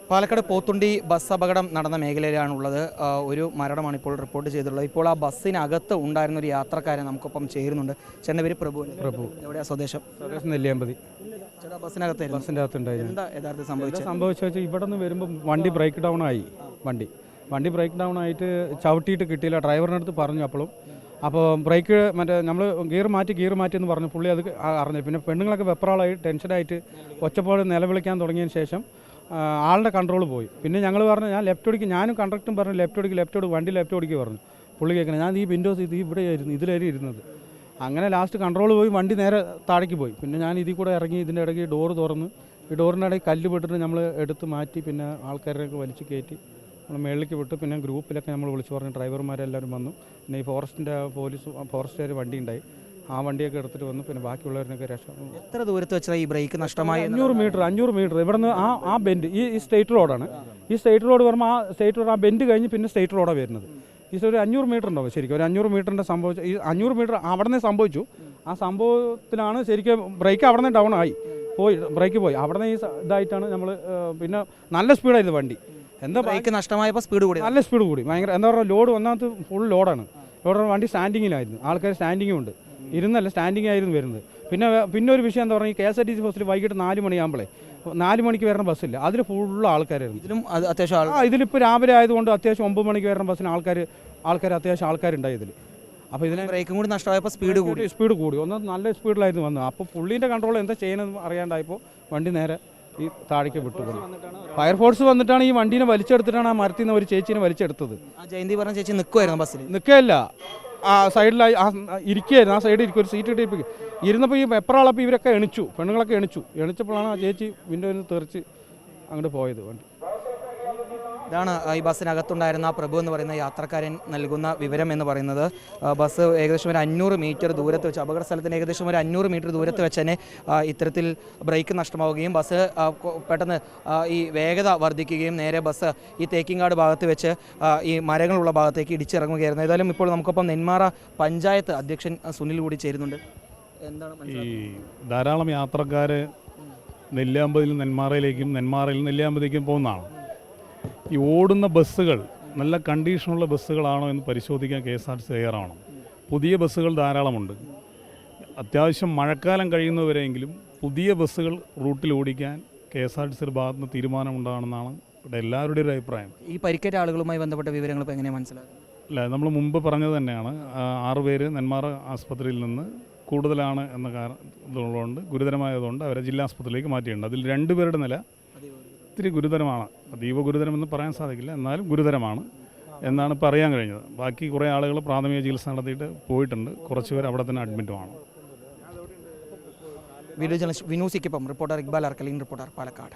Palakkad Pothundi bus അപകടം നടന്ന മേഖലയിലാണുള്ളത്. ഒരു മരണമാണ് ഇപ്പോൾ റിപ്പോർട്ട് ചെയ്തിട്ടുള്ളത്. ഇപ്പോൾ ആ ബസ്സിനകത്ത് ഉണ്ടായിരുന്ന ഒരു യാത്രക്കാരൻ നമുക്കൊപ്പം ചേരുന്നുണ്ട്. ചേട്ടൻ്റെ പേര് പ്രഭു. എവിടെയാണ് സ്വദേശം? നെല്ലിയാമ്പതി. ചേട്ടാ ബസ്സിനകത്തായിരുന്നു? ബസ്സിൻ്റെ അകത്തുണ്ടായിരുന്നു. എന്താ യഥാർത്ഥത്തിൽ സംഭവിച്ചത്? സംഭവിച്ചാൽ ഇവിടെ നിന്ന് വരുമ്പോൾ വണ്ടി ബ്രേക്ക് ഡൗൺ ആയി. വണ്ടി ബ്രേക്ക് ഡൗൺ ആയിട്ട് ചവിട്ടിയിട്ട് കിട്ടിയില്ല. ഡ്രൈവറിൻ്റെ അടുത്ത് പറഞ്ഞു അപ്പോൾ ബ്രേക്ക് നമ്മൾ ഗിയർ മാറ്റി എന്ന് പറഞ്ഞു. പുള്ളി അത് അറിഞ്ഞു. പിന്നെ പെണ്ണുങ്ങളൊക്കെ വെപ്രാളായി ടെൻഷനായിട്ട് ഒച്ചപ്പാട് നിലവിളിക്കാൻ തുടങ്ങിയതിന് ശേഷം ആളുടെ കൺട്രോൾ പോയി. പിന്നെ ഞങ്ങൾ പറഞ്ഞു ഞാൻ ലെഫ്റ്റ് ഓടിക്കും, ഞാനും കണ്ടക്ടറും പറഞ്ഞു ലെഫ്റ്റ് ഓടിക്കും വണ്ടി ലെഫ്റ്റ് ഓടിക്കുക പറഞ്ഞു. പുള്ളി കേൾക്കണം ഞാൻ ഈ വിൻഡോസ് ഇവിടെയായിരുന്നു, ഇതിലായിരുന്നു ഇരുന്നത്. അങ്ങനെ ലാസ്റ്റ് കൺട്രോൾ പോയി വണ്ടി നേരെ താഴേക്ക് പോയി. പിന്നെ ഞാൻ ഇതിൽ കൂടെ ഇറങ്ങി ഇതിൻ്റെ ഇടയ്ക്ക് ഡോറ് തുറന്ന് ഈ ഡോറിൻ്റെ ഇടയ്ക്ക് കല്ല് പെട്ടിട്ട് നമ്മൾ എടുത്ത് മാറ്റി പിന്നെ ആൾക്കാരെയൊക്കെ വലിച്ച് കയറ്റി നമ്മൾ മേളിലേക്ക് വിട്ടു. പിന്നെ ഗ്രൂപ്പിലൊക്കെ നമ്മൾ വിളിച്ച് പറഞ്ഞു, ഡ്രൈവർമാരെല്ലാവരും വന്നു. പിന്നെ ഈ ഫോറസ്റ്റുകാർ വണ്ടി ഉണ്ടായി, ആ വണ്ടിയൊക്കെ എടുത്തിട്ട് വന്നു. പിന്നെ ബാക്കിയുള്ളവരിനൊക്കെ രക്ഷ. എത്ര ദൂരത്ത് വെച്ചാൽ ഈ ബ്രേക്ക് നഷ്ടമായി? 500 മീറ്റർ ഇവിടെ നിന്ന് ആ ബെൻഡ് ഈ സ്റ്റേറ്റ് റോഡാണ്. ഈ സ്റ്റേറ്റ് റോഡ് വരുമ്പോൾ ആ സ്റ്റേറ്റ് റോഡ് ആ ബെൻഡ് കഴിഞ്ഞ് പിന്നെ സ്റ്റേറ്റ് റോഡാണ് വരുന്നത്. ഈ ഒരു 500 മീറ്റർ ഉണ്ടാവും ശരിക്കും. ഒരു 500 മീറ്ററിൻ്റെ സംഭവിച്ചു. ഈ 500 മീറ്റർ അവിടെ നിന്ന് സംഭവിച്ചു. ആ സംഭവത്തിലാണ് ശരിക്കും ബ്രേക്ക് അവിടെ നിന്ന് ഡൗൺ ആയി ബ്രേക്ക് പോയി. അവിടെ നിന്ന് ഈ ഇതായിട്ടാണ് നമ്മൾ പിന്നെ നല്ല സ്പീഡായിരുന്നു വണ്ടി. എന്താ ബ്രേക്ക് നഷ്ടമായപ്പോൾ സ്പീഡ് കൂടി, നല്ല സ്പീഡ് കൂടി ഭയങ്കര. എന്താ പറയുക, ലോഡ് ഒന്നാമത് ഫുൾ ലോഡാണ്. വണ്ടി സ്റ്റാൻഡിങ്ങിലായിരുന്നു, ആൾക്കാർ സ്റ്റാൻഡിങ്ങും ഉണ്ട്, ഇരുന്നല്ല സ്റ്റാൻഡിങ് ആയിരുന്നു വരുന്നത്. പിന്നെ ഒരു വിഷയം എന്താ പറയുക, KSRTC ബസ്സിൽ വൈകിട്ട് 4 മണിയാകുമ്പോഴേ 4 മണിക്ക് വരുന്ന ബസ്സില്ല, അതിൽ ഫുള്ള് ആൾക്കാരായിരുന്നു. ഇതിലും അത്യാവശ്യം ഇതിലിപ്പോൾ രാവിലെ ആയതുകൊണ്ട് അത്യാവശ്യം 9 മണിക്ക് വരുന്ന ബസ്സിന് അത്യാവശ്യം ആൾക്കാരുണ്ടായി ഇതിൽ. അപ്പോൾ ഇതിന് ബ്രേക്കും കൂടി നഷ്ടമായപ്പോൾ സ്പീഡ് കൂടി ഒന്ന് നല്ല സ്പീഡിലായിരുന്നു വന്നത്. അപ്പോൾ പുള്ളീൻ്റെ കൺട്രോൾ എന്താ ചെയ്യണമെന്ന് അറിയാണ്ടായപ്പോൾ വണ്ടി നേരെ ഈ താഴേക്ക് വിട്ടുപോയി. ഫയർഫോഴ്സ് വന്നിട്ടാണ് ഈ വണ്ടീനെ വലിച്ചെടുത്തിട്ടാണ് ആ മരത്തിൽ നിന്ന് ഒരു ചേച്ചീനെ വലിച്ചെടുത്തത്. ജയന്തി പറഞ്ഞ ചേച്ചി നിൽക്കുമായിരുന്നു ബസ്സിൽ? നിൽക്കുകയല്ല, ആ സൈഡിലായി ഇരിക്കുകയായിരുന്നു. ആ സൈഡിൽ ഇരിക്കും, ഒരു സീറ്റ് ഇട്ടിരിക്കും. ഇരുന്നപ്പോൾ ഈ വെപ്രാളപ്പോൾ ഇവരൊക്കെ പെണ്ണുങ്ങളൊക്കെ എണിച്ചപ്പോഴാണ് ആ ചേച്ചി വിൻഡോയിൽ നിന്ന് തെറിച്ച് അങ്ങോട്ട് പോയത് വണ്ടി. ഇതാണ് ഈ ബസ്സിനകത്തുണ്ടായിരുന്ന പ്രഭു എന്ന് പറയുന്ന യാത്രക്കാരൻ നൽകുന്ന വിവരം എന്ന് പറയുന്നത്. ബസ് ഏകദേശം ഒരു 500 മീറ്റർ ദൂരത്ത് വെച്ച്, അപകട സ്ഥലത്തിന് ഏകദേശം ഒരു 500 മീറ്റർ ദൂരത്ത് വെച്ച് തന്നെ ഇത്തരത്തിൽ ബ്രേക്ക് നഷ്ടമാവുകയും ബസ് പെട്ടെന്ന് ഈ വേഗത വർദ്ധിക്കുകയും നേരെ ബസ് ഈ തേക്കിങ്ങാട് ഭാഗത്ത് വെച്ച് ഈ മരങ്ങളുള്ള ഭാഗത്തേക്ക് ഇടിച്ചിറങ്ങുകയായിരുന്നു. ഏതായാലും ഇപ്പോൾ നമുക്കൊപ്പം നെന്മാറ പഞ്ചായത്ത് അധ്യക്ഷൻ സുനിൽ കൂടി ചേരുന്നുണ്ട്. എന്താണ് ഈ ധാരാളം യാത്രക്കാർ നെല്ലിയാമ്പതിയിൽ നെന്മാറയിലേക്കും നെന്മാറയിൽ നെല്ലിയാമ്പതിലേക്കും പോകുന്നതാണ്. ഈ ഓടുന്ന ബസ്സുകൾ നല്ല കണ്ടീഷനുള്ള ബസ്സുകളാണോ എന്ന് പരിശോധിക്കാൻ KSRTC തയ്യാറാവണം. പുതിയ ബസ്സുകൾ ധാരാളമുണ്ട്. അത്യാവശ്യം മഴക്കാലം കഴിയുന്നവരെങ്കിലും പുതിയ ബസ്സുകൾ റൂട്ടിൽ ഓടിക്കാൻ KSRTCയുടെ ഭാഗത്ത് നിന്ന് തീരുമാനമുണ്ടാകണമെന്നാണ് ഇവിടെ എല്ലാവരുടെയും ഒരു അഭിപ്രായം. ഈ പരിക്കേറ്റ ആളുകളുമായി ബന്ധപ്പെട്ട വിവരങ്ങൾ ഇപ്പോൾ എങ്ങനെയാണ് മനസ്സിലാക്കുന്നത്? അല്ല, നമ്മൾ മുമ്പ് പറഞ്ഞത് തന്നെയാണ്. 6 പേര് നെന്മാറ ആസ്പത്രിയിൽ നിന്ന് കൂടുതലാണ് എന്ന കാരണമുള്ളതുകൊണ്ട്, ഗുരുതരമായതുകൊണ്ട് അവരെ ജില്ലാ ആസ്പത്രിയിലേക്ക് മാറ്റിയിട്ടുണ്ട്. അതിൽ 2 പേരുടെ നില ഒത്തിരി ഗുരുതരമാണ്. അതീവ ഗുരുതരമെന്ന് പറയാൻ സാധിക്കില്ല, എന്നാലും ഗുരുതരമാണ് എന്നാണ് പറയാൻ കഴിഞ്ഞത്. ബാക്കി കുറേ ആളുകൾ പ്രാഥമിക ചികിത്സ നടത്തിയിട്ട് പോയിട്ടുണ്ട്. കുറച്ച് പേർ അവിടെ തന്നെ അഡ്മിറ്റുമാണ്. വീഡിയോ ജേർണലിസ്റ്റ് വിനൂസിക്കൊപ്പം റിപ്പോർട്ടർ ഇക്ബാൽ അർക്കലീൻ, റിപ്പോർട്ടർ പാലക്കാട്.